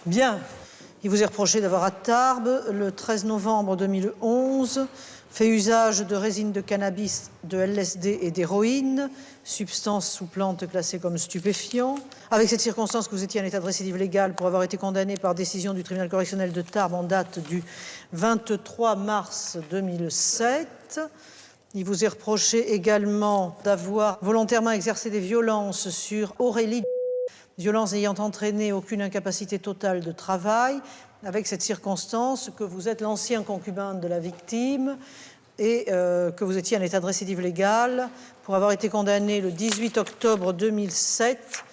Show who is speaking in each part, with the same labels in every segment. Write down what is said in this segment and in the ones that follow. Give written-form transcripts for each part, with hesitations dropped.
Speaker 1: Bien. Il vous est reproché d'avoir à Tarbes, le 13 novembre 2011, fait usage de résine de cannabis, de LSD et d'héroïne, substances ou plantes classées comme stupéfiants. Avec cette circonstance que vous étiez en état de récidive légale pour avoir été condamné par décision du tribunal correctionnel de Tarbes en date du 23 mars 2007. Il vous est reproché également d'avoir volontairement exercé des violences sur Aurélie, violences ayant entraîné aucune incapacité totale de travail, avec cette circonstance que vous êtes l'ancien concubin de la victime et que vous étiez en état de récidive légale pour avoir été condamné le 18 octobre 2007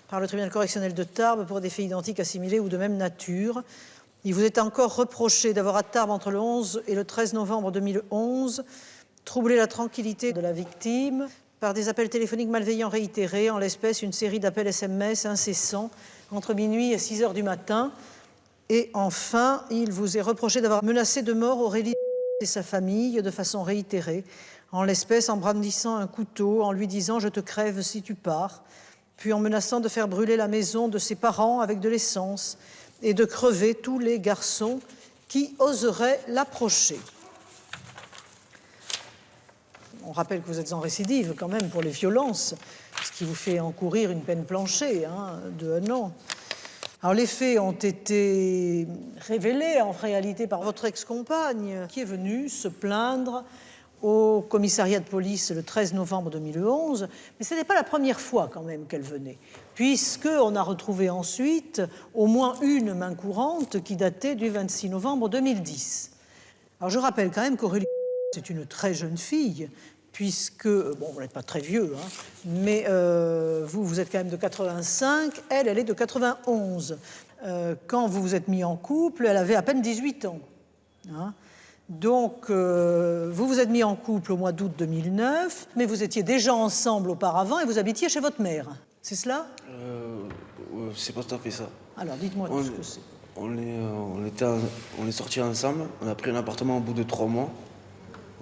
Speaker 1: par le tribunal correctionnel de Tarbes pour des faits identiques, assimilés ou de même nature. Il vous est encore reproché d'avoir à Tarbes entre le 11 et le 13 novembre 2011 troublé la tranquillité de la victime par des appels téléphoniques malveillants réitérés, en l'espèce une série d'appels SMS incessants entre minuit et 6 heures du matin. Et enfin, il vous est reproché d'avoir menacé de mort Aurélie et sa famille de façon réitérée, en l'espèce en brandissant un couteau, en lui disant « je te crève si tu pars », puis en menaçant de faire brûler la maison de ses parents avec de l'essence et de crever tous les garçons qui oseraient l'approcher. On rappelle que vous êtes en récidive quand même pour les violences, ce qui vous fait encourir une peine planchée de 1 an. Alors les faits ont été révélés en réalité par votre ex-compagne qui est venue se plaindre au commissariat de police le 13 novembre 2011, mais ce n'était pas la première fois quand même qu'elle venait, puisqu'on a retrouvé ensuite au moins une main courante qui datait du 26 novembre 2010. Alors je rappelle quand même qu'Aurélie, c'est une très jeune fille, puisque, bon, vous n'êtes pas très vieux, mais vous êtes quand même de 85, elle est de 91. Quand vous vous êtes mis en couple, elle avait à peine 18 ans. Donc, vous vous êtes mis en couple au mois d'août 2009, mais vous étiez déjà ensemble auparavant et vous habitiez chez votre mère. C'est cela?
Speaker 2: C'est pas tout à fait ça.
Speaker 1: Alors, dites-moi tout ce que c'est.
Speaker 2: On est sortis ensemble, on a pris un appartement au bout de 3 mois.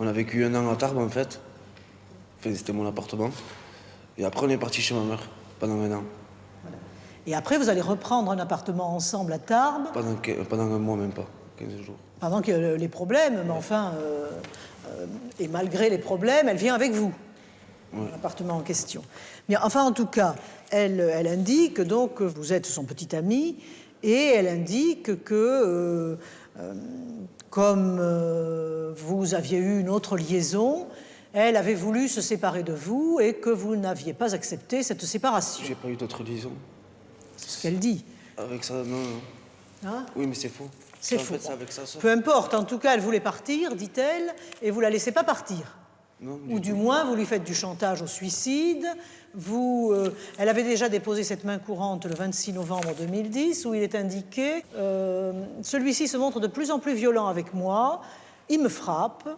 Speaker 2: On a vécu 1 an à Tarbes, en fait. Enfin, c'était mon appartement. Et après, on est parti chez ma mère pendant 1 an.
Speaker 1: Voilà. Et après, vous allez reprendre un appartement ensemble à Tarbes?
Speaker 2: Pendant 1 mois, même pas. 15 jours.
Speaker 1: Pendant qu'il y a les problèmes, mais enfin... et malgré les problèmes, elle vient avec vous, l'appartement en question. Mais enfin, en tout cas, elle indique donc que vous êtes son petit ami, et elle indique que... comme vous aviez eu une autre liaison, elle avait voulu se séparer de vous et que vous n'aviez pas accepté cette séparation.
Speaker 2: J'ai pas eu d'autre liaison.
Speaker 1: C'est ce qu'elle dit.
Speaker 2: Avec ça, non. Oui, mais c'est faux.
Speaker 1: C'est faux.
Speaker 2: En fait, avec ça, ça.
Speaker 1: Peu importe, en tout cas, elle voulait partir, dit-elle, et vous la laissez pas partir.
Speaker 2: Non,
Speaker 1: ou du moins, vous lui faites du chantage au suicide. Elle avait déjà déposé cette main courante le 26 novembre 2010, où il est indiqué « Celui-ci se montre de plus en plus violent avec moi, il me frappe,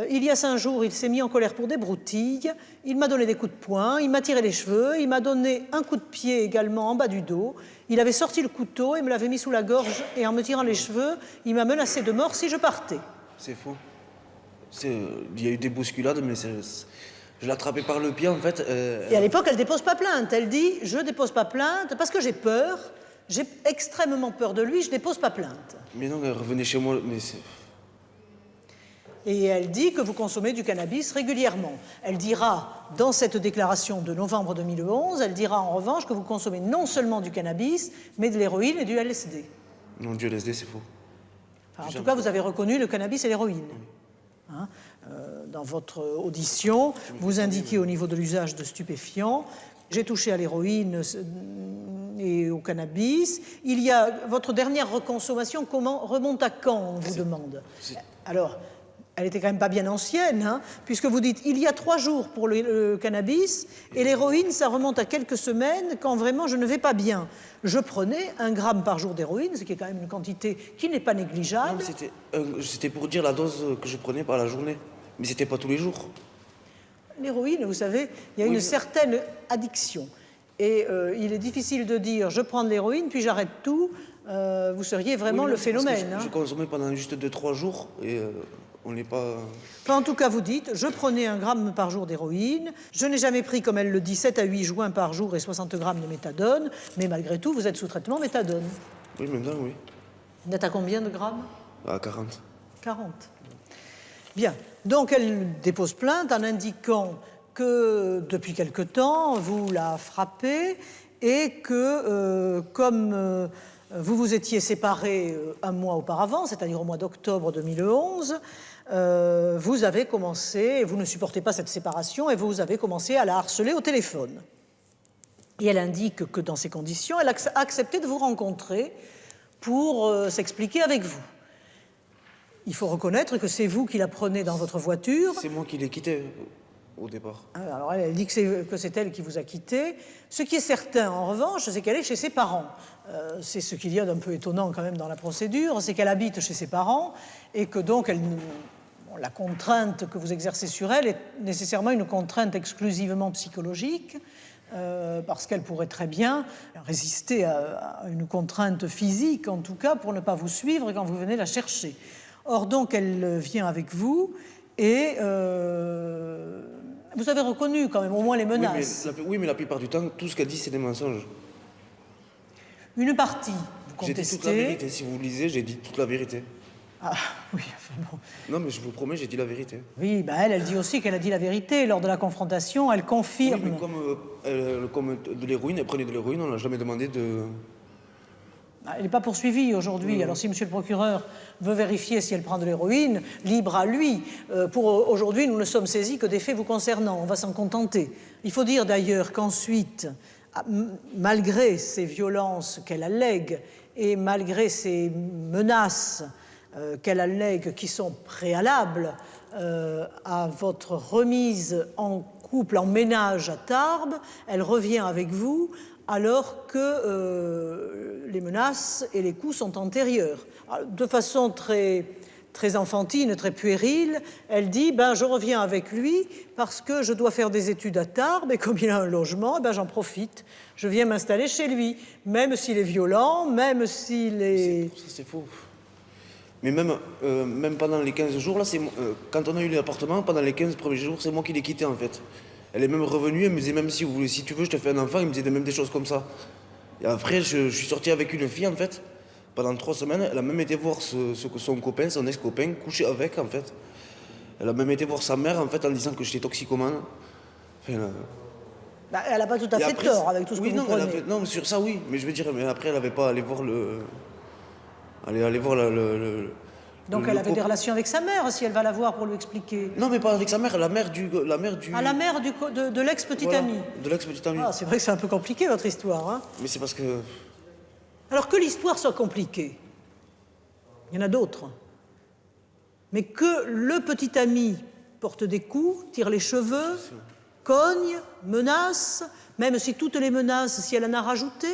Speaker 1: il y a 5 jours, il s'est mis en colère pour des broutilles, il m'a donné des coups de poing, il m'a tiré les cheveux, il m'a donné un coup de pied également en bas du dos, il avait sorti le couteau et me l'avait mis sous la gorge, et en me tirant les cheveux, il m'a menacé de mort si je partais. »
Speaker 2: C'est faux. Il y a eu des bousculades, mais je l'ai attrapé par le pied, en fait.
Speaker 1: Et à l'époque, elle ne dépose pas plainte. Elle dit « Je ne dépose pas plainte parce que j'ai peur, j'ai extrêmement peur de lui, je ne dépose pas plainte. »
Speaker 2: Mais non, elle revenait chez moi, mais
Speaker 1: Et elle dit que vous consommez du cannabis régulièrement. Elle dira, dans cette déclaration de novembre 2011, elle dira en revanche que vous consommez non seulement du cannabis, mais de l'héroïne et du LSD.
Speaker 2: Non, du LSD, c'est faux.
Speaker 1: Enfin, en tout cas, vous avez reconnu le cannabis et l'héroïne. Dans votre audition, vous indiquez au niveau de l'usage de stupéfiants, j'ai touché à l'héroïne et au cannabis. Il y a votre dernière reconsommation, remonte à quand, on vous demande? Alors, elle était quand même pas bien ancienne, puisque vous dites il y a 3 jours pour le cannabis et l'héroïne, ça remonte à quelques semaines quand vraiment je ne vais pas bien. Je prenais 1 gramme par jour d'héroïne, ce qui est quand même une quantité qui n'est pas négligeable.
Speaker 2: C'était pour dire la dose que je prenais par la journée, mais c'était pas tous les jours.
Speaker 1: L'héroïne, vous savez, il y a une certaine addiction. Et il est difficile de dire je prends de l'héroïne puis j'arrête tout. Vous seriez vraiment le phénomène.
Speaker 2: Je consommais pendant juste 2-3 jours et on n'est pas...
Speaker 1: Enfin, en tout cas, vous dites, je prenais 1 gramme par jour d'héroïne, je n'ai jamais pris, comme elle le dit, 7 à 8 joints par jour et 60 grammes de méthadone, mais malgré tout, vous êtes sous traitement méthadone.
Speaker 2: Oui, maintenant, oui.
Speaker 1: Vous êtes à combien de grammes?
Speaker 2: À 40.
Speaker 1: 40. Bien. Donc, elle dépose plainte en indiquant que, depuis quelque temps, vous la frappez et que, comme vous vous étiez séparés un mois auparavant, c'est-à-dire au mois d'octobre 2011, vous avez commencé, vous ne supportez pas cette séparation, et vous avez commencé à la harceler au téléphone. Et elle indique que dans ces conditions, elle a accepté de vous rencontrer pour s'expliquer avec vous. Il faut reconnaître que c'est vous qui la prenez dans votre voiture.
Speaker 2: C'est moi qui l'ai quitté au départ.
Speaker 1: Alors elle dit que c'est elle qui vous a quitté. Ce qui est certain, en revanche, c'est qu'elle est chez ses parents. C'est ce qu'il y a d'un peu étonnant quand même dans la procédure, c'est qu'elle habite chez ses parents et que donc la contrainte que vous exercez sur elle est nécessairement une contrainte exclusivement psychologique, parce qu'elle pourrait très bien résister à une contrainte physique, en tout cas, pour ne pas vous suivre quand vous venez la chercher. Or, donc, elle vient avec vous et vous avez reconnu quand même au moins les menaces.
Speaker 2: Oui, mais la plupart du temps, tout ce qu'elle dit, c'est des mensonges.
Speaker 1: Une partie, vous contestez.
Speaker 2: J'ai dit toute la vérité. Si vous lisez, j'ai dit toute la vérité.
Speaker 1: Ah, oui, enfin bon.
Speaker 2: Non, mais je vous promets, j'ai dit la vérité.
Speaker 1: Oui, bah elle dit aussi qu'elle a dit la vérité. Lors de la confrontation, elle confirme.
Speaker 2: Oui, mais comme de l'héroïne, elle prenait de l'héroïne, on n'a jamais demandé de...
Speaker 1: Elle n'est pas poursuivie aujourd'hui. Alors si monsieur le procureur veut vérifier si elle prend de l'héroïne, libre à lui. Pour aujourd'hui, nous ne sommes saisis que des faits vous concernant. On va s'en contenter. Il faut dire d'ailleurs qu'ensuite, malgré ces violences qu'elle allègue et malgré ces menaces qu'elle allègue qui sont préalables à votre remise en couple, en ménage à Tarbes, elle revient avec vous alors que les menaces et les coups sont antérieurs. Alors, de façon très enfantine, très puérile, elle dit je reviens avec lui parce que je dois faire des études à Tarbes et comme il a un logement, j'en profite. Je viens m'installer chez lui, même s'il est violent, même s'il est...
Speaker 2: Ça, c'est faux. Mais même pendant les 15 jours, là, quand on a eu l'appartement, pendant les 15 premiers jours, c'est moi qui l'ai quitté en fait. Elle est même revenue, elle me disait même si tu veux, je te fais un enfant, il me disait même des choses comme ça. Et après, je suis sorti avec une fille en fait. Pendant 3 semaines, elle a même été voir son copain, son ex-copain, coucher avec en fait. Elle a même été voir sa mère en fait en disant que j'étais toxicomane. Enfin,
Speaker 1: elle n'a pas tout à fait tort avec tout ce que vous prenez.
Speaker 2: Non, sur ça oui, mais je veux dire, mais après elle n'avait pas à aller voir aller voir
Speaker 1: Donc elle avait des relations avec sa mère, si elle va la voir pour lui expliquer.
Speaker 2: Non, mais pas avec sa mère, la mère du...
Speaker 1: Ah, la mère de l'ex-petite amie.
Speaker 2: De l'ex-petite amie.
Speaker 1: Ah, c'est vrai que c'est un peu compliqué, votre histoire. Hein.
Speaker 2: Mais c'est parce que...
Speaker 1: Alors que l'histoire soit compliquée, il y en a d'autres. Mais que le petit ami porte des coups, tire les cheveux, cogne, menace, même si toutes les menaces, si elle en a rajouté,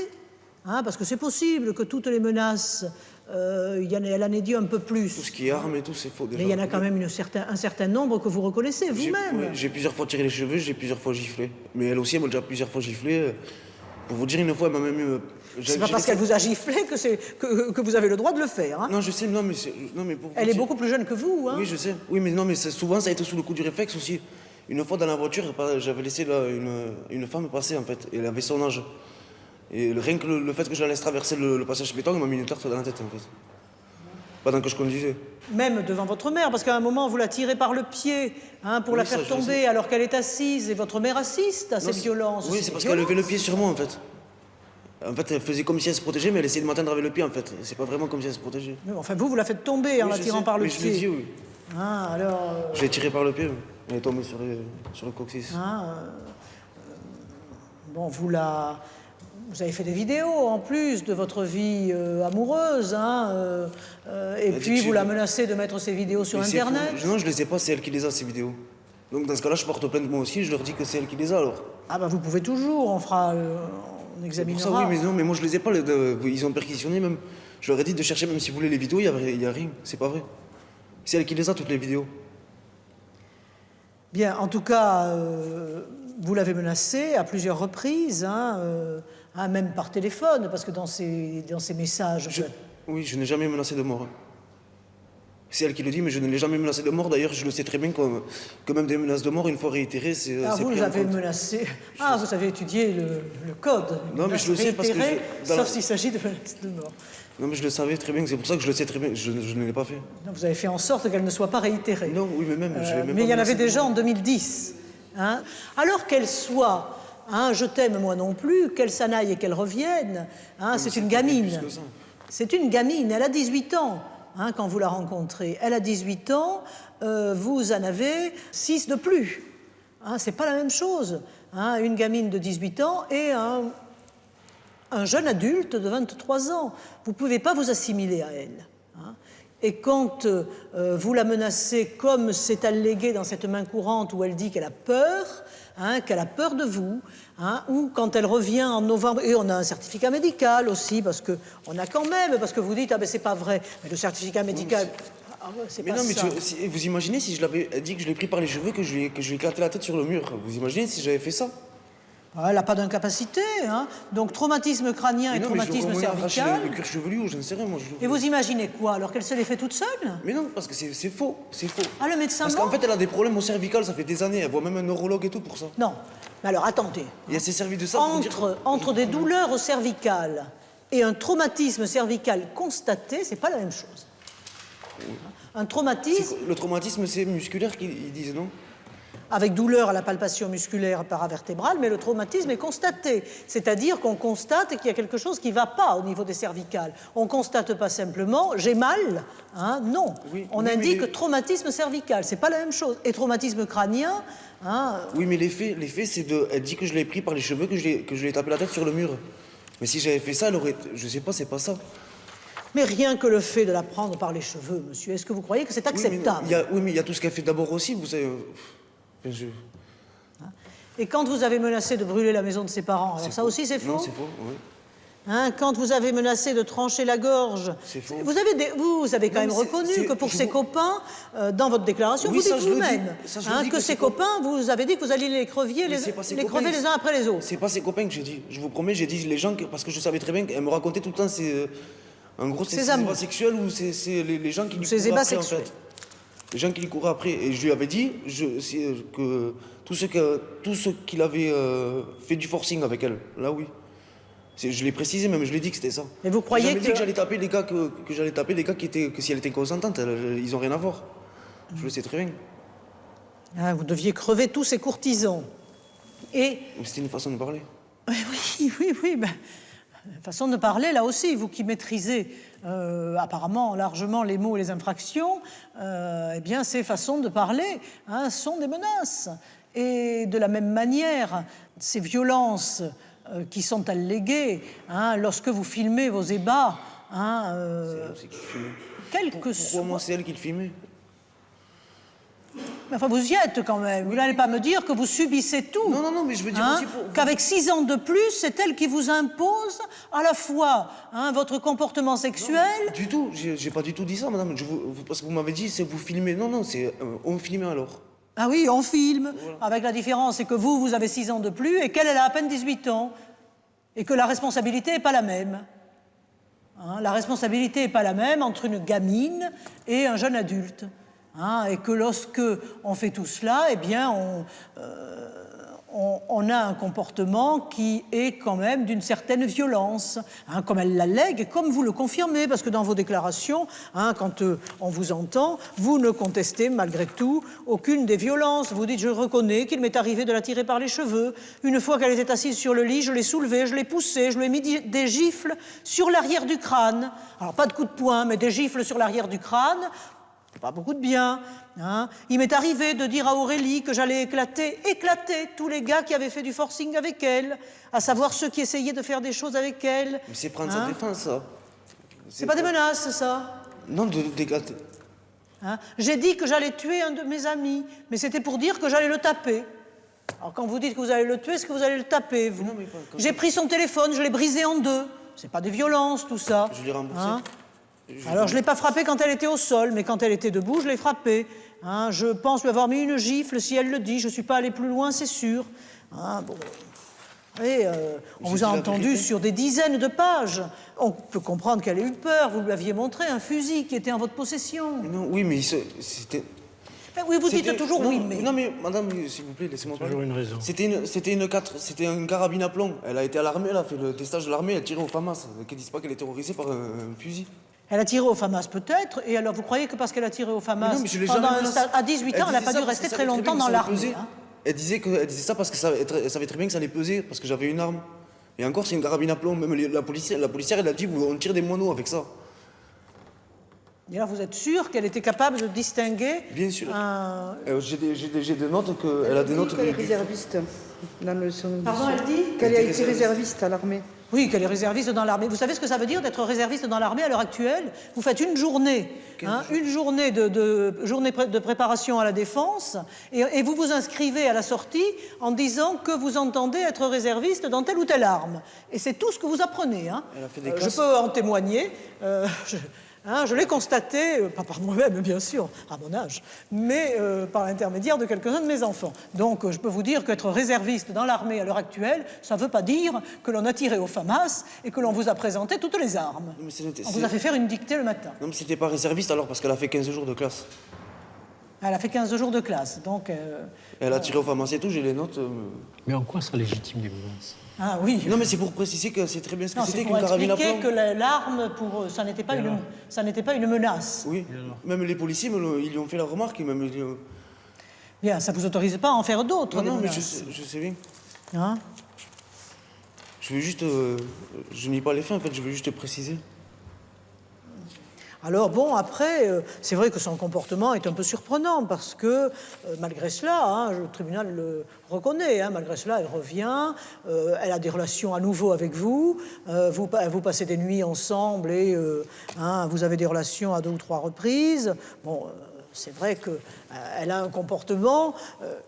Speaker 1: parce que c'est possible que toutes les menaces... elle en ait dit un peu plus.
Speaker 2: Tout ce qui est armes et tout, c'est faux déjà.
Speaker 1: Mais il y en a quand même un certain nombre que vous reconnaissez vous-même.
Speaker 2: J'ai plusieurs fois tiré les cheveux, j'ai plusieurs fois giflé. Mais elle aussi, elle m'a déjà plusieurs fois giflé. Pour vous dire, une fois, elle m'a même...
Speaker 1: C'est pas parce qu'elle vous a giflé que vous avez le droit de le faire. Hein.
Speaker 2: Non, je sais, non, mais pour
Speaker 1: elle est beaucoup plus jeune que vous. Hein.
Speaker 2: Oui, je sais. Oui, mais non, mais souvent, ça a été sous le coup du réflexe aussi. Une fois, dans la voiture, j'avais laissé là, une femme passer, en fait. Et elle avait son âge. Et rien que le fait que je la laisse traverser le passage piéton, il m'a mis une tarte dans la tête, en fait. Pendant que je conduisais.
Speaker 1: Même devant votre mère, parce qu'à un moment, vous la tirez par le pied pour la faire tomber alors qu'elle est assise, et votre mère assiste à cette violence.
Speaker 2: Oui, c'est parce qu'elle levait le pied sur moi, en fait. En fait, elle faisait comme si elle se protégeait, mais elle essayait de m'atteindre avec le pied, en fait. C'est pas vraiment comme si elle se protégeait.
Speaker 1: Mais enfin, vous la faites tomber en la tirant par le pied.
Speaker 2: Je l'ai dit, oui.
Speaker 1: Alors...
Speaker 2: Je l'ai tirée par le pied, oui. Elle est tombée sur le coccyx.
Speaker 1: Bon, vous avez fait des vidéos en plus de votre vie amoureuse, et puis vous la menacez de mettre ces vidéos sur Internet.
Speaker 2: Non, je les ai pas, c'est elle qui les a, ces vidéos. Donc dans ce cas-là, je porte plainte moi aussi, je leur dis que c'est elle qui les a alors.
Speaker 1: Vous pouvez toujours, on examinera.
Speaker 2: Ça, oui, mais non, mais moi je les ai pas, ils ont perquisitionné même. Je leur ai dit de chercher même si vous voulez les vidéos, il y a rien, c'est pas vrai. C'est elle qui les a, toutes les vidéos.
Speaker 1: Bien, en tout cas, vous l'avez menacée à plusieurs reprises, même par téléphone, parce que dans ces messages...
Speaker 2: Oui, je n'ai jamais menacé de mort. C'est elle qui le dit, mais je ne l'ai jamais menacé de mort. D'ailleurs, je le sais très bien que même des menaces de mort, une fois réitérées, c'est.
Speaker 1: Ah, vous
Speaker 2: pris
Speaker 1: nous
Speaker 2: en
Speaker 1: avez
Speaker 2: compte.
Speaker 1: menacé. Ah, vous avez étudié le code.
Speaker 2: Non, mais je le sais parce que
Speaker 1: Réitéré,
Speaker 2: dans
Speaker 1: sauf
Speaker 2: la-
Speaker 1: s'il s'agit de menaces de mort.
Speaker 2: Non, mais je le savais très bien, c'est pour ça que je le sais très bien. Je ne l'ai pas fait.
Speaker 1: Donc, vous avez fait en sorte qu'elle ne soit pas réitérée.
Speaker 2: Non, oui, mais même, je l'ai même
Speaker 1: Mais
Speaker 2: pas
Speaker 1: il y en avait
Speaker 2: menacé de
Speaker 1: déjà
Speaker 2: mort.
Speaker 1: en 2010. Hein. Alors qu'elle soit, hein, je t'aime moi non plus, qu'elle s'en aille et qu'elle revienne, hein, c'est une gamine.
Speaker 2: Plus que ça.
Speaker 1: C'est une gamine, elle a 18 ans hein, quand vous la rencontrez. Elle a 18 ans, vous en avez 6 de plus. Hein, c'est pas la même chose. Hein, une gamine de 18 ans et un jeune adulte de 23 ans. Vous ne pouvez pas vous assimiler à elle. Hein. Et quand vous la menacez, comme c'est allégué dans cette main courante où elle dit qu'elle a peur, hein, qu'elle a peur de vous, hein, ou quand elle revient en novembre, et on a un certificat médical aussi, parce qu'on a quand même, parce que vous dites, ah ben c'est pas vrai, mais le certificat médical, c'est
Speaker 2: Mais
Speaker 1: pas
Speaker 2: non, mais
Speaker 1: ça.
Speaker 2: vous imaginez si je l'avais dit que je l'ai pris par les cheveux, que je lui ai éclaté la tête sur le mur. Vous imaginez si j'avais fait ça?
Speaker 1: Ah, elle n'a pas d'incapacité, hein. Donc traumatisme crânien
Speaker 2: Mais
Speaker 1: et
Speaker 2: non, mais
Speaker 1: traumatisme
Speaker 2: je vais arracher
Speaker 1: cervical.
Speaker 2: le cuir chevelu ou je ne sais rien, moi.
Speaker 1: Et vous imaginez quoi? Alors qu'elle se les fait toute seule?
Speaker 2: Mais non, parce que c'est faux, c'est faux.
Speaker 1: Ah, le médecin
Speaker 2: Parce
Speaker 1: ment?
Speaker 2: qu'en fait, elle a des problèmes au cervical, ça fait des années. Elle voit même un neurologue et tout pour ça.
Speaker 1: Non. Mais alors, attendez.
Speaker 2: Et elle s'est servie de ça pour dire...
Speaker 1: Entre des douleurs au cervical et un traumatisme cervical constaté, c'est pas la même chose. Un traumatisme
Speaker 2: Le traumatisme, c'est musculaire qu'ils disent, non?
Speaker 1: avec douleur à la palpation musculaire paravertébrale, mais le traumatisme est constaté. C'est-à-dire qu'on constate qu'il y a quelque chose qui ne va pas au niveau des cervicales. On ne constate pas simplement « j'ai mal hein, », non.
Speaker 2: Oui,
Speaker 1: on
Speaker 2: oui,
Speaker 1: indique
Speaker 2: mais
Speaker 1: traumatisme cervical, c'est pas la même chose. Et traumatisme crânien, hein,
Speaker 2: Oui, mais les faits, c'est de... Elle dit que je l'ai pris par les cheveux, que je lui ai tapé la tête sur le mur. Mais si j'avais fait ça, elle aurait... Je sais pas, c'est pas ça.
Speaker 1: mais rien que le fait de la prendre par les cheveux, monsieur, est-ce que vous croyez que c'est acceptable?
Speaker 2: Oui, mais il y a tout ce qu'elle fait d'abord aussi, vous savez...
Speaker 1: Et quand vous avez menacé de brûler la maison de ses parents, alors ça
Speaker 2: faux.
Speaker 1: aussi c'est faux?
Speaker 2: Non, c'est faux, oui.
Speaker 1: Hein, quand vous avez menacé de trancher la gorge,
Speaker 2: C'est faux.
Speaker 1: vous avez quand
Speaker 2: Non,
Speaker 1: même
Speaker 2: mais
Speaker 1: reconnu que pour ses copains, dans votre déclaration,
Speaker 2: Oui,
Speaker 1: vous
Speaker 2: ça,
Speaker 1: dites
Speaker 2: je le dis.
Speaker 1: vous-même
Speaker 2: Ça, je le dis
Speaker 1: que
Speaker 2: que
Speaker 1: ses
Speaker 2: c'est
Speaker 1: copains, vous avez dit que vous alliez les crever
Speaker 2: Mais c'est pas ses
Speaker 1: les
Speaker 2: copains,
Speaker 1: crever les uns après les autres.
Speaker 2: C'est pas ses copains que j'ai dit. Je vous promets, j'ai dit les gens, parce que je savais très bien qu'elle me racontait tout le temps en gros,
Speaker 1: Ses
Speaker 2: ses
Speaker 1: amours.
Speaker 2: ébats sexuels ou c'est les gens qui lui
Speaker 1: Ses
Speaker 2: couraient
Speaker 1: ébats
Speaker 2: après, en
Speaker 1: sexuels.
Speaker 2: fait. Les gens qui lui couraient après. Et je lui avais dit que tout ce qu'il avait fait du forcing avec elle, là oui. Je l'ai précisé même, je l'ai dit que c'était ça.
Speaker 1: Mais vous croyez
Speaker 2: J'ai jamais
Speaker 1: que-
Speaker 2: dit que j'allais taper les gars que j'allais taper les gars que si elle était consentante, ils ont rien à voir. Je le sais très bien.
Speaker 1: Hein, vous deviez crever tous ces courtisans. Et
Speaker 2: Mais c'était une façon de parler.
Speaker 1: oui, ben, façon de parler, là aussi, vous qui maîtrisez apparemment largement les mots et les infractions, eh bien, ces façons de parler hein, sont des menaces. Et de la même manière, ces violences qui sont alléguées, hein, lorsque vous filmez vos ébats, hein,
Speaker 2: C'est elle aussi qui le filmait.
Speaker 1: quel que
Speaker 2: Pourquoi
Speaker 1: soit...
Speaker 2: moi c'est elle qui le filmait?
Speaker 1: Mais enfin, vous y êtes quand même. Vous n'allez pas me dire que vous subissez tout.
Speaker 2: Non, mais je veux dire
Speaker 1: Hein,
Speaker 2: aussi pour...
Speaker 1: qu'avec 6 ans de plus, c'est elle qui vous impose à la fois hein, votre comportement sexuel.
Speaker 2: Du tout, j'ai pas du tout dit ça, madame. Parce que vous m'avez dit, c'est vous filmez. Non, c'est on filmait alors.
Speaker 1: Ah oui, on filme. Avec la différence, c'est que vous avez 6 ans de plus et qu'elle, elle a à peine 18 ans. Et que la responsabilité n'est pas la même. Hein, la responsabilité n'est pas la même entre une gamine et un jeune adulte. Hein, et que lorsque on fait tout cela, eh bien, on a un comportement qui est quand même d'une certaine violence, hein, comme elle l'allègue, et comme vous le confirmez, parce que dans vos déclarations, hein, quand on vous entend, vous ne contestez malgré tout aucune des violences. Vous dites, je reconnais qu'il m'est arrivé de la tirer par les cheveux. Une fois qu'elle était assise sur le lit, je l'ai soulevée, je l'ai poussée, je lui ai mis des gifles sur l'arrière du crâne. Alors pas de coups de poing, mais des gifles sur l'arrière du crâne. Pas beaucoup de bien. Hein. Il m'est arrivé de dire à Aurélie que j'allais éclater tous les gars qui avaient fait du forcing avec elle, à savoir ceux qui essayaient de faire des choses avec elle.
Speaker 2: Mais c'est prendre sa défense, ça.
Speaker 1: C'est pas des menaces, ça.
Speaker 2: Non, d'éclater.
Speaker 1: Hein. J'ai dit que j'allais tuer un de mes amis, mais c'était pour dire que j'allais le taper. Alors quand vous dites que vous allez le tuer, est-ce que vous allez le taper, vous?
Speaker 2: Non, mais pas comme
Speaker 1: J'ai pris son téléphone, je l'ai brisé en deux. C'est pas des violences, tout ça.
Speaker 2: Je l'ai remboursé.
Speaker 1: Hein. Alors, je ne l'ai pas frappée quand elle était au sol, mais quand elle était debout, je l'ai frappée. Hein, je pense lui avoir mis une gifle, si elle le dit. Je ne suis pas allé plus loin, c'est sûr. Hein, bon. Et on vous a entendu sur des dizaines de pages. On peut comprendre qu'elle ait eu peur. Vous lui aviez montré un fusil qui était en votre possession.
Speaker 2: Non, oui, mais c'était...
Speaker 1: Oui, vous dites toujours
Speaker 2: non,
Speaker 1: oui, mais...
Speaker 2: Non, mais madame, s'il vous plaît, laissez-moi parler.
Speaker 3: Toujours une raison.
Speaker 2: C'était une carabine à plomb. Elle a été à l'armée, elle a fait le testage de l'armée, elle a tiré au FAMAS. Qu'elle dise pas qu'elle est terrorisée par un fusil.
Speaker 1: Elle a tiré au FAMAS peut-être, et alors vous croyez que parce qu'elle a tiré au FAMAS,
Speaker 2: non, mais je l'ai
Speaker 1: pendant
Speaker 2: jamais menacée.
Speaker 1: à 18 ans, elle n'a pas dû rester très longtemps dans l'armée. Hein.
Speaker 2: Elle disait ça parce qu'elle savait très bien que ça allait peser, parce que j'avais une arme. Et encore, c'est une carabine à plomb. Même la policière, elle a dit, on tire des moineaux avec ça.
Speaker 1: Et là, vous êtes sûr qu'elle était capable de distinguer...
Speaker 2: Bien sûr. J'ai des notes,
Speaker 4: Elle
Speaker 2: a des notes...
Speaker 4: qu'elle est réserviste dans le son.
Speaker 1: Pardon, elle dit
Speaker 4: Qu'elle a été réserviste à l'armée.
Speaker 1: Oui, qu'elle est réserviste dans l'armée. Vous savez ce que ça veut dire d'être réserviste dans l'armée à l'heure actuelle? Vous faites une journée, une journée de préparation à la défense, et vous vous inscrivez à la sortie en disant que vous entendez être réserviste dans telle ou telle arme. Et c'est tout ce que vous apprenez. Hein.
Speaker 2: Elle a fait des
Speaker 1: Je
Speaker 2: classes.
Speaker 1: peux en témoigner. Je l'ai constaté, pas par moi-même bien sûr, à mon âge, mais par l'intermédiaire de quelques-uns de mes enfants. Donc je peux vous dire qu'être réserviste dans l'armée à l'heure actuelle, ça ne veut pas dire que l'on a tiré au FAMAS et que l'on vous a présenté toutes les armes.
Speaker 2: Non, mais
Speaker 1: On vous a fait faire une dictée le matin.
Speaker 2: Non, mais c'était pas réserviste alors, parce qu'elle a fait 15 jours de classe.
Speaker 1: Elle a fait 15 jours de classe, donc...
Speaker 2: Elle a tiré au FAMAS et tout, j'ai les notes.
Speaker 3: Mais en quoi ça légitime des violences?
Speaker 1: Ah oui.
Speaker 2: Non, mais c'est pour préciser que c'est très bien ce que
Speaker 1: Non,
Speaker 2: c'était
Speaker 1: c'est
Speaker 2: qu'une
Speaker 1: pour
Speaker 2: carabine à
Speaker 1: expliquer
Speaker 2: plomb.
Speaker 1: que l'arme, ça n'était pas, une menace.
Speaker 2: Oui, même les policiers, ils lui ont fait la remarque. Même,
Speaker 1: Bien, ça ne vous autorise pas à en faire d'autres.
Speaker 2: non,
Speaker 1: des
Speaker 2: non, mais
Speaker 1: menaces.
Speaker 2: je sais bien.
Speaker 1: Hein?
Speaker 2: Je veux juste... je n'ai pas les faits, en fait, je veux juste préciser.
Speaker 1: Alors bon, après, c'est vrai que son comportement est un peu surprenant parce que, malgré cela, hein, le tribunal le reconnaît, hein, malgré cela, elle revient, elle a des relations à nouveau avec vous, vous passez des nuits ensemble et vous avez des relations à 2 ou 3 reprises. Bon, c'est vrai qu'elle a un comportement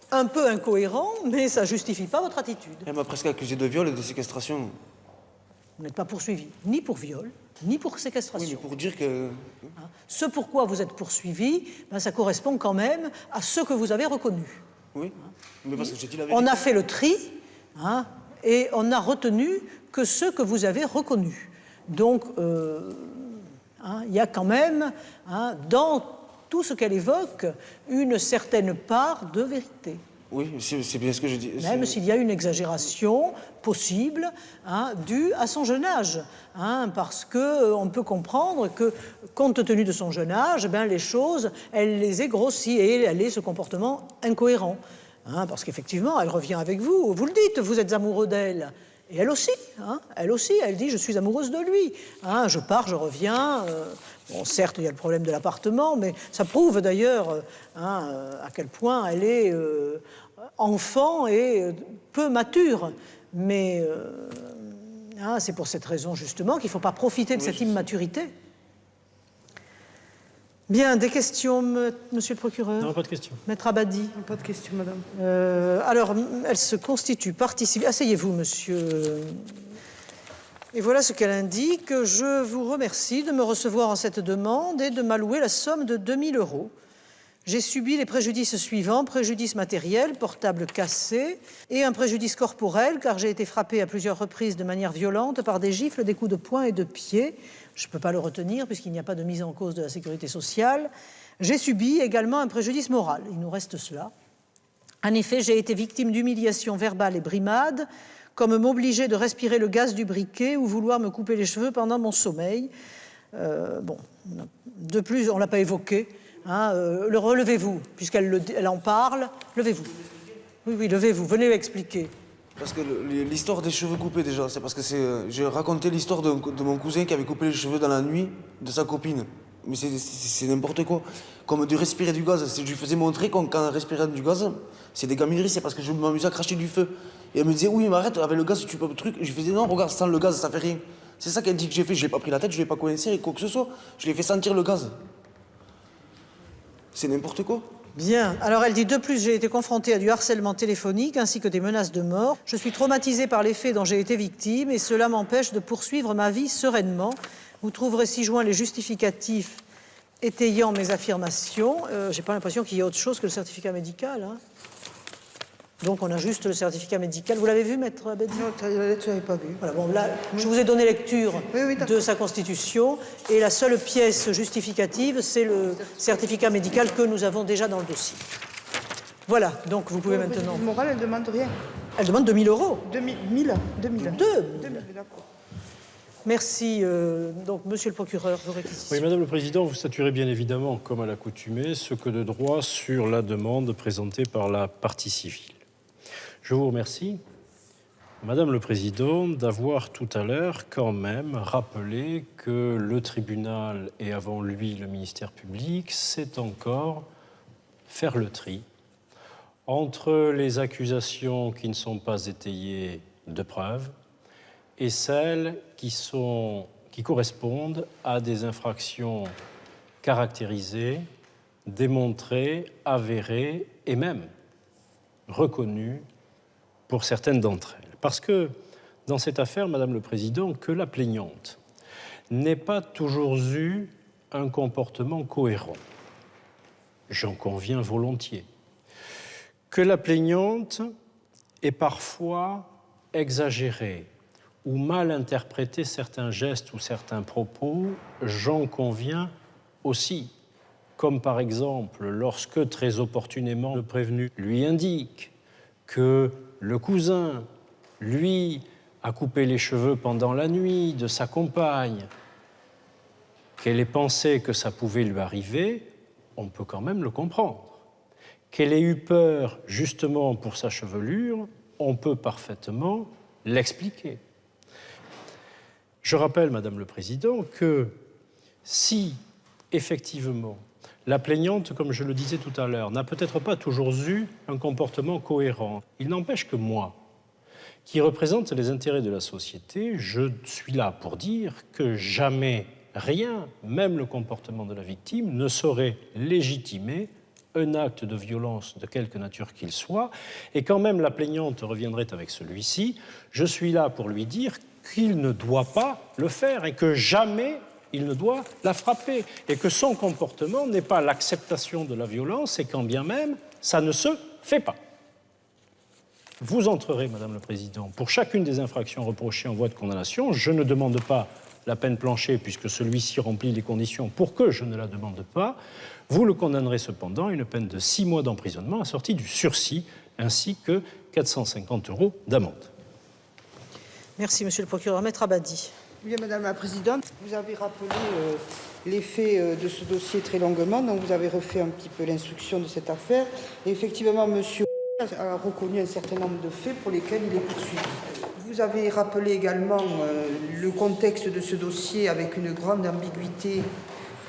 Speaker 1: un peu incohérent, mais ça ne justifie pas votre attitude.
Speaker 2: Elle m'a presque accusé de viol et de séquestration.
Speaker 1: Vous n'êtes pas poursuivi, ni pour viol, ni pour séquestration.
Speaker 2: Oui, mais pour dire que...
Speaker 1: Ce pourquoi vous êtes poursuivi, ça correspond quand même à ce que vous avez reconnu.
Speaker 2: Oui, mais parce que j'ai dit la vérité.
Speaker 1: On a fait le tri, et on n'a retenu que ce que vous avez reconnu. Donc, il y a quand même, dans tout ce qu'elle évoque, une certaine part de vérité.
Speaker 2: Oui, c'est bien ce que je dis.
Speaker 1: Même s'il y a une exagération possible due à son jeune âge. Parce qu'on peut comprendre que, compte tenu de son jeune âge, les choses, elle les ait grossies et elle ait ce comportement incohérent. Parce qu'effectivement, elle revient avec vous. Vous le dites, vous êtes amoureux d'elle. Et elle aussi, elle dit « je suis amoureuse de lui ». Je pars, je reviens. Bon, certes, il y a le problème de l'appartement, mais ça prouve d'ailleurs à quel point elle est enfant et peu mature. Mais c'est pour cette raison, justement, qu'il ne faut pas profiter de cette immaturité. Bien, des questions, monsieur le procureur?
Speaker 3: Non, pas de questions.
Speaker 1: Maître Abadi?
Speaker 4: Pas de question, madame.
Speaker 1: Alors, elle se constitue partie civile. Asseyez-vous, monsieur. Et voilà ce qu'elle indique. Je vous remercie de me recevoir en cette demande et de m'allouer la somme de 2 000 €. J'ai subi les préjudices suivants: préjudice matériel, portable cassé, et un préjudice corporel, car j'ai été frappée à plusieurs reprises de manière violente par des gifles, des coups de poing et de pied. Je ne peux pas le retenir puisqu'il n'y a pas de mise en cause de la sécurité sociale. J'ai subi également un préjudice moral. Il nous reste cela. En effet, j'ai été victime d'humiliations verbales et brimades, comme m'obliger de respirer le gaz du briquet ou vouloir me couper les cheveux pendant mon sommeil. De plus, on ne l'a pas évoqué. Relevez-vous, puisqu'elle en parle. Levez-vous. Oui, levez-vous. Venez expliquer.
Speaker 2: Parce que l'histoire des cheveux coupés, déjà, c'est parce que j'ai raconté l'histoire de mon cousin qui avait coupé les cheveux dans la nuit de sa copine. Mais c'est n'importe quoi. Comme de respirer du gaz. Je lui faisais montrer quand on respirait du gaz, c'est des gamineries, c'est parce que je m'amusais à cracher du feu. Et elle me disait, oui, mais arrête, avec le gaz, tu peux le truc. Et je faisais, non, regarde, sans le gaz, ça fait rien. C'est ça qu'elle dit que j'ai fait. Je l'ai pas pris la tête, je l'ai pas coincé et quoi que ce soit. Je l'ai fait sentir le gaz. C'est n'importe quoi.
Speaker 1: Bien. Alors elle dit, de plus, j'ai été confrontée à du harcèlement téléphonique ainsi que des menaces de mort. Je suis traumatisée par les faits dont j'ai été victime et cela m'empêche de poursuivre ma vie sereinement. Vous trouverez ci-joint les justificatifs étayant mes affirmations. J'ai pas l'impression qu'il y ait autre chose que le certificat médical. Donc on a juste le certificat médical. Vous l'avez vu, maître Abedi?
Speaker 4: Non, la lettre, je n'avais pas vu.
Speaker 1: Voilà, bon, là, je vous ai donné lecture
Speaker 4: Oui,
Speaker 1: de sa constitution et la seule pièce justificative, c'est le certificat médical que nous avons déjà dans le dossier. Voilà, donc vous pouvez maintenant...
Speaker 4: Morale, elle ne demande rien.
Speaker 1: Elle demande 2 000 euros.
Speaker 4: 2000. 2000, d'accord.
Speaker 1: Merci. Donc, monsieur le procureur, vos réquisitions.
Speaker 3: Oui, Madame le Président, vous statuerez bien évidemment, comme à l'accoutumée, ce que de droit sur la demande présentée par la partie civile. Je vous remercie, Madame le Président, d'avoir tout à l'heure quand même rappelé que le tribunal et avant lui le ministère public sait encore faire le tri entre les accusations qui ne sont pas étayées de preuves et celles qui correspondent à des infractions caractérisées, démontrées, avérées et même reconnues pour certaines d'entre elles. Parce que dans cette affaire, Madame le Président, que la plaignante n'ait pas toujours eu un comportement cohérent, j'en conviens volontiers. Que la plaignante ait parfois exagéré ou mal interprété certains gestes ou certains propos, j'en conviens aussi. Comme par exemple, lorsque très opportunément le prévenu lui indique que le cousin, lui, a coupé les cheveux pendant la nuit de sa compagne, qu'elle ait pensé que ça pouvait lui arriver, on peut quand même le comprendre. Qu'elle ait eu peur justement pour sa chevelure, on peut parfaitement l'expliquer. Je rappelle, Madame le Président, que si, effectivement, la plaignante, comme je le disais tout à l'heure, n'a peut-être pas toujours eu un comportement cohérent, il n'empêche que moi, qui représente les intérêts de la société, je suis là pour dire que jamais rien, même le comportement de la victime, ne saurait légitimer un acte de violence de quelque nature qu'il soit, et quand même la plaignante reviendrait avec celui-ci, je suis là pour lui dire qu'il ne doit pas le faire et que jamais il ne doit la frapper et que son comportement n'est pas l'acceptation de la violence et quand bien même ça ne se fait pas. Vous entrerez, Madame le Président, pour chacune des infractions reprochées en voie de condamnation. Je ne demande pas la peine plancher puisque celui-ci remplit les conditions pour que je ne la demande pas. Vous le condamnerez cependant à une peine de 6 mois d'emprisonnement assortie du sursis ainsi que 450 € d'amende.
Speaker 1: Merci, monsieur le procureur. Maître Abadi.
Speaker 4: Bien, Madame la Présidente, vous avez rappelé les faits de ce dossier très longuement, donc vous avez refait un petit peu l'instruction de cette affaire. Et effectivement, monsieur a reconnu un certain nombre de faits pour lesquels il est poursuivi. Vous avez rappelé également le contexte de ce dossier avec une grande ambiguïté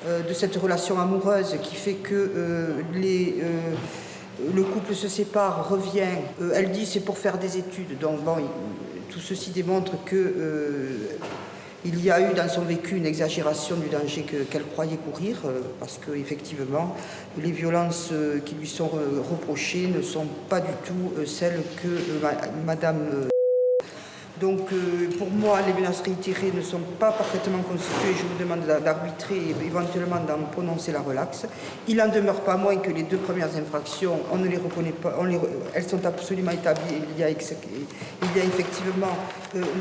Speaker 4: de cette relation amoureuse qui fait que le couple se sépare, revient. Elle dit c'est pour faire des études. Donc bon, tout ceci démontre que il y a eu dans son vécu une exagération du danger qu'elle croyait courir, parce qu'effectivement, les violences qui lui sont reprochées ne sont pas du tout celles que Madame... Donc, pour moi, les menaces réitérées ne sont pas parfaitement constituées. Je vous demande d'arbitrer et éventuellement d'en prononcer la relaxe. Il n'en demeure pas moins que les deux premières infractions, on ne les reconnaît pas, elles sont absolument établies. Il y a effectivement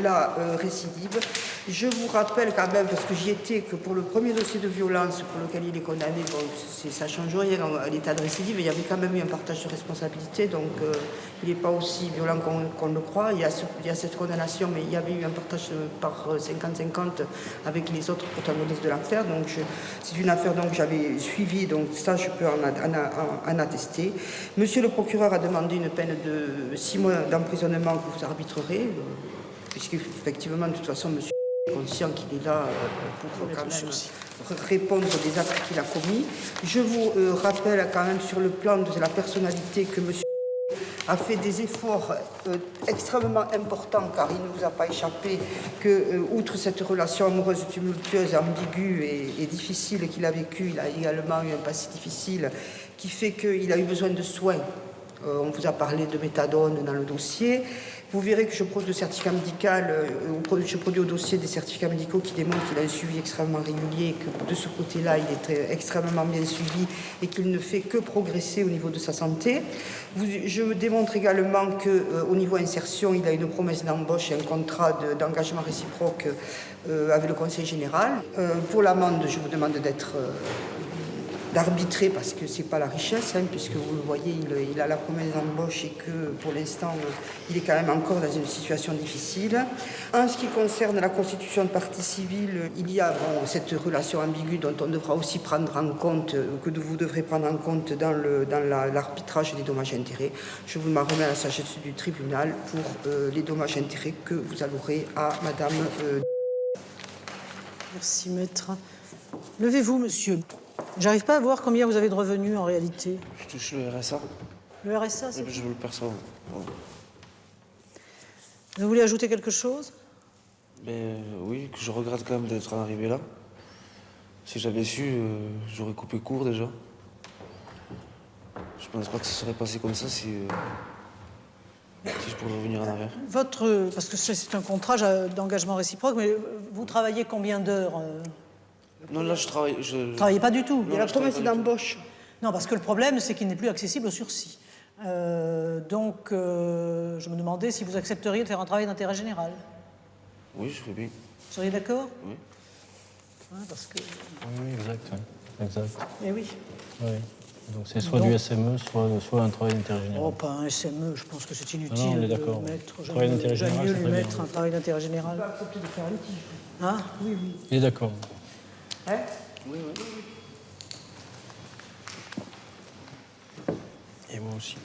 Speaker 4: la récidive. Je vous rappelle quand même, parce que j'y étais, que pour le premier dossier de violence pour lequel il est condamné, bon, ça ne change rien à l'état de récidive, il y avait quand même eu un partage de responsabilité, donc il n'est pas aussi violent qu'on le croit. Il y a cette condamnation, mais il y avait eu un partage par 50-50 avec les autres protagonistes de l'affaire. Donc c'est une affaire que j'avais suivie, donc ça je peux en attester. Monsieur le procureur a demandé une peine de 6 mois d'emprisonnement que vous arbitrerez, puisqu'effectivement, de toute façon, monsieur est conscient qu'il est là pour quand même répondre des actes qu'il a commis. Je vous rappelle quand même sur le plan de la personnalité que monsieur a fait des efforts extrêmement importants, car il ne vous a pas échappé que, outre cette relation amoureuse tumultueuse, ambiguë et difficile qu'il a vécue, il a également eu un passé difficile qui fait qu'il a eu besoin de soins On vous a parlé de méthadone dans le dossier. Vous verrez que je produis je produis au dossier des certificats médicaux qui démontrent qu'il a un suivi extrêmement régulier et que de ce côté-là, il est extrêmement bien suivi et qu'il ne fait que progresser au niveau de sa santé. Je démontre également qu'au niveau insertion, il a une promesse d'embauche et un contrat d'engagement réciproque avec le Conseil général. Pour l'amende, je vous demande d'arbitrer parce que c'est pas la richesse, puisque vous le voyez, il a la promesse d'embauche et que pour l'instant, il est quand même encore dans une situation difficile. En ce qui concerne la constitution de partie civile, il y a cette relation ambiguë dont on devra aussi prendre en compte, que vous devrez prendre en compte dans l'arbitrage des dommages et intérêts. Je vous remets à la sagesse du tribunal pour les dommages et intérêts que vous allouerez à madame.
Speaker 1: Merci, maître. Levez-vous, monsieur. J'arrive pas à voir combien vous avez de revenus en réalité.
Speaker 2: Je touche le RSA.
Speaker 1: Le RSA, c'est...
Speaker 2: Je le perçois. Bon.
Speaker 1: Vous voulez ajouter quelque chose?
Speaker 2: Oui, que je regrette quand même d'être arrivé là. Si j'avais su, j'aurais coupé court déjà. Je pense pas que ça serait passé comme ça si je pouvais revenir en arrière.
Speaker 1: Parce que c'est un contrat d'engagement réciproque, mais vous travaillez combien d'heures?
Speaker 2: Non, là, je travaille...
Speaker 1: Vous ne travaillez pas du tout?
Speaker 4: Il y a la promesse d'embauche.
Speaker 1: Non, parce que le problème, c'est qu'il n'est plus accessible au sursis. Donc, je me demandais si vous accepteriez de faire un travail d'intérêt général.
Speaker 2: Oui, je ferais bien.
Speaker 1: Vous seriez d'accord?
Speaker 2: Oui.
Speaker 1: Parce que...
Speaker 3: Oui, exact. Oui. Exact.
Speaker 1: Eh oui.
Speaker 3: Oui. Donc c'est soit du SME, soit un travail d'intérêt général.
Speaker 1: Oh, pas un SME, je pense que c'est inutile.
Speaker 3: Non, on est d'accord.
Speaker 1: J'aime mieux lui mettre un travail d'intérêt général.
Speaker 4: Il va accepter de faire un litige.
Speaker 1: Hein?
Speaker 4: Oui, oui.
Speaker 3: Il est d'accord.
Speaker 4: Hein?
Speaker 2: Oui.
Speaker 3: Et moi aussi.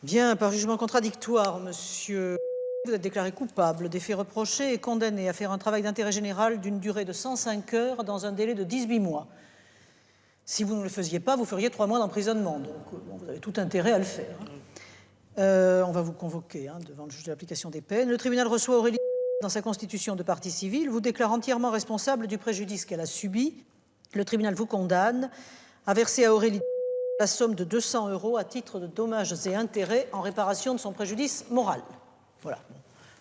Speaker 1: Bien, par jugement contradictoire, monsieur, vous êtes déclaré coupable des faits reprochés et condamné à faire un travail d'intérêt général d'une durée de 105 heures dans un délai de 18 mois. Si vous ne le faisiez pas, vous feriez 3 mois d'emprisonnement. Donc, vous avez tout intérêt à le faire. On va vous convoquer devant le juge de l'application des peines. Le tribunal reçoit Aurélie dans sa constitution de partie civile, vous déclare entièrement responsable du préjudice qu'elle a subi. Le tribunal vous condamne à verser à Aurélie la somme de 200 € à titre de dommages et intérêts en réparation de son préjudice moral. Voilà.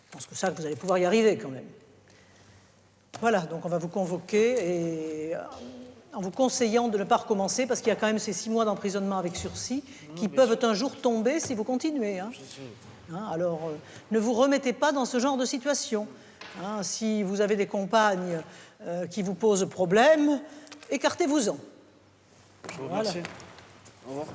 Speaker 1: Je pense que ça, vous allez pouvoir y arriver quand même. Voilà, donc on va vous convoquer et en vous conseillant de ne pas recommencer parce qu'il y a quand même ces 6 mois d'emprisonnement avec sursis qui peuvent un jour tomber si vous continuez. Alors, ne vous remettez pas dans ce genre de situation. Si vous avez des compagnes qui vous posent problème, écartez-vous-en.
Speaker 2: Je vous remercie. Au revoir.